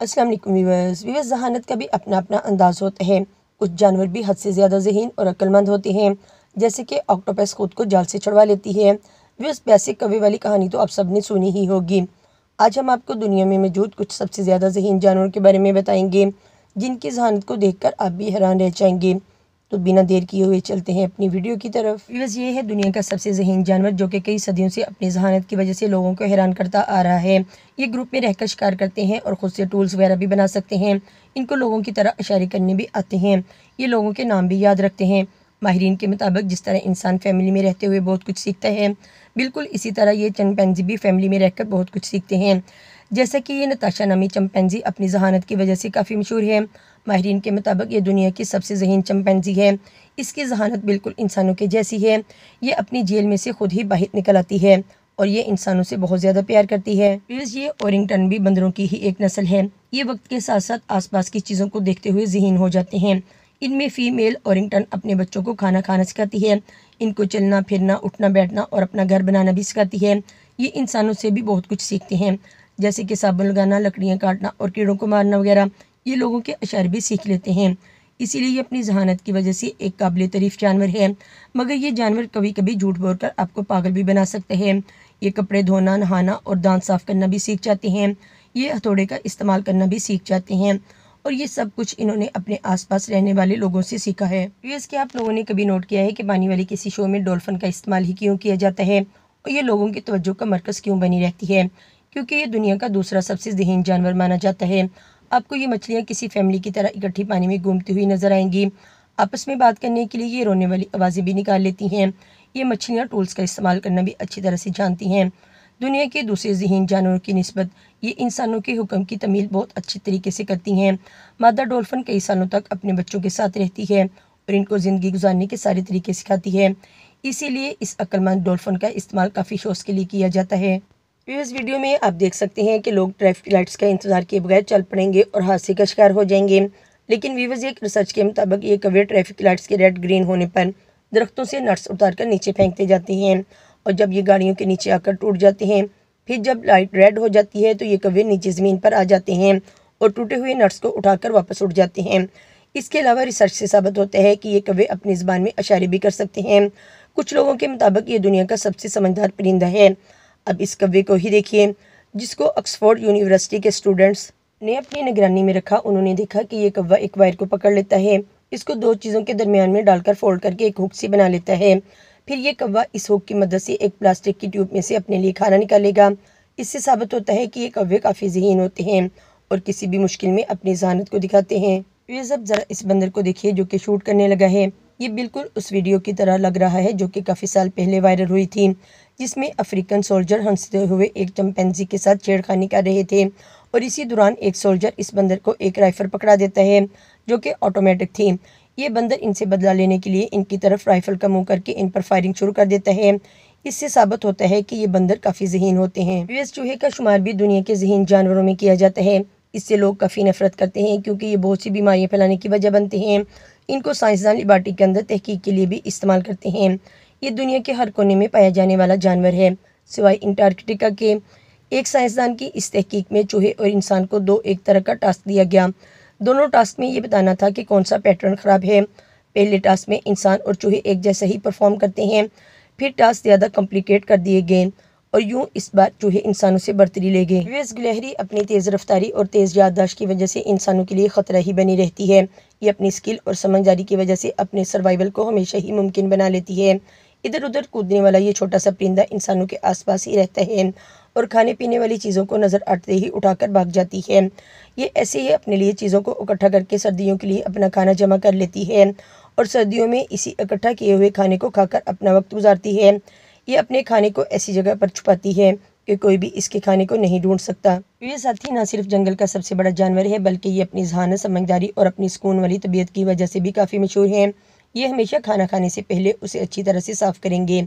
अस्सलाम वालेकुम व्यूअर्स। जहानत का भी अपना अपना अंदाज होता है। कुछ जानवर भी हद से ज़्यादा ज़हीन और अक्लमंद होते हैं, जैसे कि ऑक्टोपस खुद को जाल से छुड़वा लेती है। व्यूअर्स, वैसे कौवे वाली कहानी तो आप सबने सुनी ही होगी। आज हम आपको दुनिया में मौजूद कुछ सबसे ज़्यादा ज़हीन जानवरों के बारे में बताएंगे, जिनकी जहानत को देखकर आप भी हैरान रह जाएंगे। तो बिना देर किए हुए चलते हैं अपनी वीडियो की तरफ। व्यूअर्स, ये है दुनिया का सबसे ज़हीन जानवर, जो कि कई सदियों से अपनी जहानत की वजह से लोगों को हैरान करता आ रहा है। ये ग्रुप में रहकर शिकार करते हैं और ख़ुद से टूल्स वगैरह भी बना सकते हैं। इनको लोगों की तरह इशारे करने भी आते हैं। ये लोगों के नाम भी याद रखते हैं। माहिरीन के मुताबिक जिस तरह इंसान फैमिली में रहते हुए बहुत कुछ सीखता है, बिल्कुल इसी तरह ये चिंपैंजी भी फैमिली में रहकर बहुत कुछ सीखते हैं। जैसा कि ये नताशा नामी चिंपैंजी अपनी जहानत की वजह से काफ़ी मशहूर है। माहिरीन के मुताबिक ये दुनिया की सबसे ज़हीन चिंपैंजी है। इसकी जहानत बिल्कुल इंसानों के जैसी है। ये अपनी जेल में से खुद ही बाहर निकल आती है और ये इंसानों से बहुत ज़्यादा प्यार करती है। प्लस ये ओरिंगटन भी बंदरों की ही एक नस्ल है। ये वक्त के साथ साथ आसपास की चीज़ों को देखते हुए ज़हीन हो जाते हैं। इनमें फ़ीमेल ओरिंगटन अपने बच्चों को खाना खाना सिखाती है, इनको चलना फिरना, उठना बैठना और अपना घर बनाना भी सिखाती है। ये इंसानों से भी बहुत कुछ सीखते हैं, जैसे कि साबुन लगाना, लकड़ियाँ काटना और कीड़ों को मारना वगैरह। ये लोगों के अशार भी सीख लेते हैं। इसीलिए ये अपनी जहानत की वजह से एक काबिल तारीफ़ जानवर है। मगर ये जानवर कभी कभी झूठ बोलकर आपको पागल भी बना सकते हैं। ये कपड़े धोना, नहाना और दांत साफ़ करना भी सीख जाते हैं। ये हथौड़े का इस्तेमाल करना भी सीख जाते हैं। और ये सब कुछ इन्होंने अपने आसपास रहने वाले लोगों से सीखा है। इसके आप लोगों ने कभी नोट किया है कि पानी वाले किसी शो में डॉल्फिन का इस्तेमाल ही क्यों किया जाता है और ये लोगों की तवज्जो का मरकज़ क्यों बनी रहती है? क्योंकि ये दुनिया का दूसरा सबसे ज़हीन जानवर माना जाता है। आपको ये मछलियाँ किसी फैमिली की तरह इकट्ठी पानी में घूमती हुई नजर आएंगी। आपस में बात करने के लिए ये रोने वाली आवाज़ें भी निकाल लेती हैं। ये मछलियाँ टूल्स का इस्तेमाल करना भी अच्छी तरह से जानती हैं। दुनिया के दूसरे ज़हीन जानवरों की निस्बत ये इंसानों के हुक्म की तमील बहुत अच्छे तरीके से करती हैं। मादा डॉल्फिन कई सालों तक अपने बच्चों के साथ रहती है और इनको ज़िंदगी गुजारने के सारे तरीके सिखाती है। इसीलिए इस अक्लमंद डॉल्फिन का इस्तेमाल काफ़ी शौक़ के लिए किया जाता है। इस वीडियो में आप देख सकते हैं कि लोग ट्रैफिक लाइट्स का इंतज़ार किए बगैर चल पड़ेंगे और हादसे का शिकार हो जाएंगे। लेकिन व्यूअर्स, एक रिसर्च के मुताबिक ये कौवे ट्रैफिक लाइट्स के रेड ग्रीन होने पर दरख्तों से नट्स उतार कर नीचे फेंकते जाते हैं और जब ये गाड़ियों के नीचे आकर टूट जाते हैं, फिर जब लाइट रेड हो जाती है तो ये कौवे नीचे ज़मीन पर आ जाते हैं और टूटे हुए नट्स को उठाकर वापस उड़ जाते हैं। इसके अलावा रिसर्च से साबित होता है कि ये कौवे अपनी ज़बान में इशारे भी कर सकते हैं। कुछ लोगों के मुताबिक ये दुनिया का सबसे समझदार परिंदा है। अब इस कौवे को ही देखिए, जिसको ऑक्सफोर्ड यूनिवर्सिटी के स्टूडेंट्स ने अपनी निगरानी में रखा। उन्होंने देखा कि ये कौवा एक वायर को पकड़ लेता है, इसको दो चीज़ों के दरमियान में डालकर फोल्ड करके एक हुक सी बना लेता है। फिर ये कौवा इस हुक की मदद से एक प्लास्टिक की ट्यूब में से अपने लिए खाना निकालेगा। इससे साबित होता है कि ये कौवे काफ़ी ज़हीन होते हैं और किसी भी मुश्किल में अपनी जहानत को दिखाते हैं। ये सब ज़रा इस बंदर को देखिए जो कि शूट करने लगा है। ये बिल्कुल उस वीडियो की तरह लग रहा है जो कि काफ़ी साल पहले वायरल हुई थी, जिसमें अफ्रीकन सोल्जर हंसते हुए एक चिंपैंजी के साथ छेड़खानी कर रहे थे और इसी दौरान एक सोल्जर इस बंदर को एक राइफल पकड़ा देता है जो कि ऑटोमेटिक थी। ये बंदर इनसे बदला लेने के लिए इनकी तरफ राइफल का मुंह करके इन पर फायरिंग शुरू कर देता है। इससे साबित होता है कि ये बंदर काफ़ी ज़हीन होते हैं। यूएस चूहे का शुमार भी दुनिया के ज़हीन जानवरों में किया जाता है। इससे लोग काफ़ी नफरत करते हैं क्योंकि ये बहुत सी बीमारियाँ फैलाने की वजह बनते हैं। इनको साइंसदान लेबॉरेटरी के अंदर तहकीक के लिए भी इस्तेमाल करते हैं। ये दुनिया के हर कोने में पाया जाने वाला जानवर है, सिवाय अंटार्कटिका के। एक साइंसदान की इस तहकीक में चूहे और इंसान को दो एक तरह का टास्क दिया गया। दोनों टास्क में ये बताना था कि कौन सा पैटर्न ख़राब है। पहले टास्क में इंसान और चूहे एक जैसा ही परफॉर्म करते हैं। फिर टास्क ज़्यादा कॉम्प्लिकेट कर दिए गए और यूँ इस बार चूहे इंसानों से बढ़तरी ले गए। यूएस गिलहरी अपनी तेज़ रफ्तारी और तेज़ याददाश्त की वजह से इंसानों के लिए ख़तरा ही बनी रहती है। ये अपनी स्किल और समझदारी की वजह से अपने सर्वाइवल को हमेशा ही मुमकिन बना लेती है। इधर उधर कूदने वाला ये छोटा सा परिंदा इंसानों के आसपास ही रहता है और खाने पीने वाली चीज़ों को नज़र आते ही उठाकर भाग जाती है। ये ऐसे ही अपने लिए चीज़ों को इकट्ठा करके सर्दियों के लिए अपना खाना जमा कर लेती है और सर्दियों में इसी इकट्ठा किए हुए खाने को खाकर अपना वक्त गुजारती है। ये अपने खाने को ऐसी जगह पर छुपाती है कि कोई भी इसके खाने को नहीं ढूंढ सकता। ये साथी न सिर्फ जंगल का सबसे बड़ा जानवर है, बल्कि ये अपनी जहानत, समझदारी और अपनी सुकून वाली तबीयत की वजह से भी काफ़ी मशहूर है। ये हमेशा खाना खाने से पहले उसे अच्छी तरह से साफ़ करेंगे।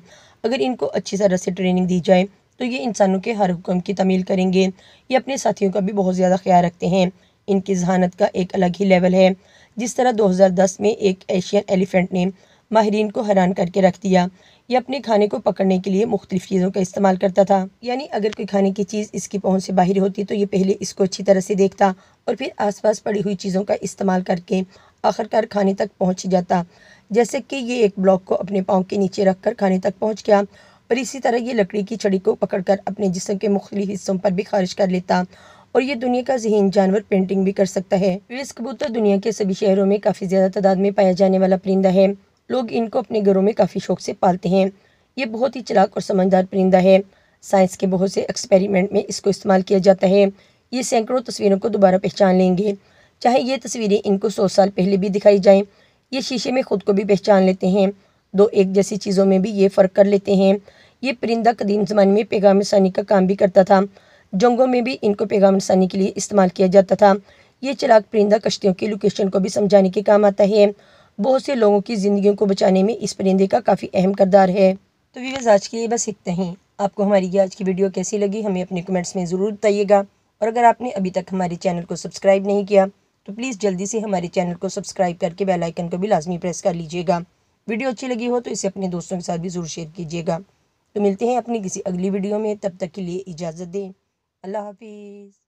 अगर इनको अच्छी तरह से ट्रेनिंग दी जाए तो ये इंसानों के हर हुक्म की तमील करेंगे। ये अपने साथियों का भी बहुत ज़्यादा ख्याल रखते हैं। इनकी जहानत का एक अलग ही लेवल है। जिस तरह 2010 में एक एशियन एलिफेंट ने माहिरीन को हैरान करके रख दिया। ये अपने खाने को पकड़ने के लिए मुख्तलिफ चीज़ों का इस्तेमाल करता था। यानी अगर कोई खाने की चीज़ इसकी पहुंच से बाहर होती तो ये पहले इसको अच्छी तरह से देखता और फिर आसपास पड़ी हुई चीज़ों का इस्तेमाल करके आखिरकार खाने तक पहुंच जाता। जैसे कि ये एक ब्लॉक को अपने पाँव के नीचे रखकर खाने तक पहुँच गया, और इसी तरह ये लकड़ी की छड़ी को पकड़कर अपने जिस्म के मुख्तलिफ हिस्सों पर भी खारिज कर लेता। और ये दुनिया का ज़हीन जानवर पेंटिंग भी कर सकता है। वेस कबूतर दुनिया के सभी शहरों में काफ़ी ज़्यादा तादाद में पाया जाने वाला परिंदा है। लोग इनको अपने घरों में काफ़ी शौक से पालते हैं। ये बहुत ही चालाक और समझदार परिंदा है। साइंस के बहुत से एक्सपेरिमेंट में इसको इस्तेमाल किया जाता है। ये सैकड़ों तस्वीरों को दोबारा पहचान लेंगे, चाहे ये तस्वीरें इनको 100 साल पहले भी दिखाई जाएं। ये शीशे में खुद को भी पहचान लेते हैं। दो एक जैसी चीज़ों में भी ये फ़र्क कर लेते हैं। ये परिंदा कदीम ज़माने में पैगाम रसानी का काम भी करता था। जंगों में भी इनको पैगाम रसानी के लिए इस्तेमाल किया जाता था। ये चालाक परिंदा कश्तियों की लोकेशन को भी समझाने के काम आता है। बहुत से लोगों की ज़िंदगियों को बचाने में इस परिंदे का काफ़ी अहम किरदार है। तो व्यूअर्स, आज के लिए बस इतना ही। आपको हमारी ये आज की वीडियो कैसी लगी हमें अपने कमेंट्स में ज़रूर बताइएगा। और अगर आपने अभी तक हमारे चैनल को सब्सक्राइब नहीं किया तो प्लीज़ जल्दी से हमारे चैनल को सब्सक्राइब करके बेल आइकन को भी लाजमी प्रेस कर लीजिएगा। वीडियो अच्छी लगी हो तो इसे अपने दोस्तों के साथ भी ज़रूर शेयर कीजिएगा। तो मिलते हैं अपनी किसी अगली वीडियो में, तब तक के लिए इजाज़त दें। अल्लाह हाफिज़।